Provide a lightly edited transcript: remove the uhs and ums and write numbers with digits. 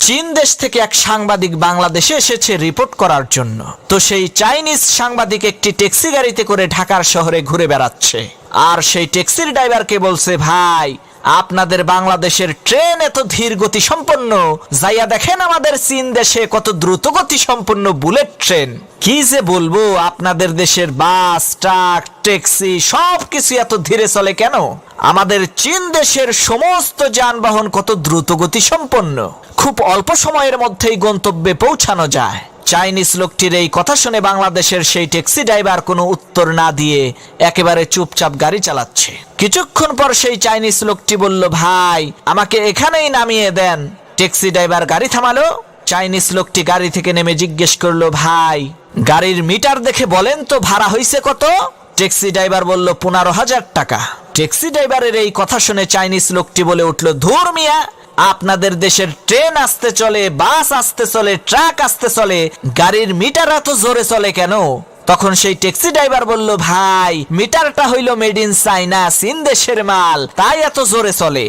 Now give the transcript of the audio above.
চীন দেশ থেকে এক সাংবাদিক বাংলাদেশে এসেছে রিপোর্ট করার জন্য। তো সেই চাইনিজ সাংবাদিক একটি ট্যাক্সি গাড়িতে করে ঢাকার শহরে ঘুরে বেড়াচ্ছে, আর সেই ট্যাক্সির ড্রাইভারকে বলছে, ভাই আপনাদের বাংলাদেশের ট্রেন এত ধীর গতি সম্পন্ন, যাইয়া দেখেন আমাদের চীন দেশে কত দ্রুত গতি সম্পন্ন বুলেট ট্রেন। কি যে বলবো, আপনাদের দেশের বাস, ট্রাক, ট্যাক্সি সবকিছু এত ধীরে চলে কেন? আমাদের চীন দেশের সমস্ত যানবাহন কত দ্রুত গতি সম্পন্ন, খুব অল্প সময়ের মধ্যেই গন্তব্যে পৌঁছানো যায়। চাইনিজ লোকটির এই কথা শুনে বাংলাদেশের সেই ট্যাক্সি ড্রাইভার কোনো উত্তর না দিয়ে একেবারে চুপচাপ গাড়ি চালাচ্ছে। কিছুক্ষণ পর সেই চাইনিজ লোকটি বলল, ভাই আমাকে এখানেই নামিয়ে দেন। ট্যাক্সি ড্রাইভার গাড়ি থামালো। চাইনিজ লোকটি গাড়ি থেকে নেমে জিজ্ঞেস করলো, ভাই গাড়ির মিটার দেখে বলেন তো ভাড়া হয়েছে কত? ট্যাক্সি ড্রাইভার বলল, 15,000 টাকা। ট্যাক্সি ড্রাইভারের এই কথা শুনে চাইনিজ লোকটি বলে উঠল, ধুর মিয়া, আপনাদের দেশের ট্রেন আসতে চলে, বাস আসতে চলে, ট্রাক আসতে চলে, গাড়ির মিটার এত জোরে চলে কেন? তখন সেই ট্যাক্সি ড্রাইভার বলল, ভাই মিটারটা হইল মেড ইন চাইনা, চীন দেশের মাল, তাই এত জোরে চলে।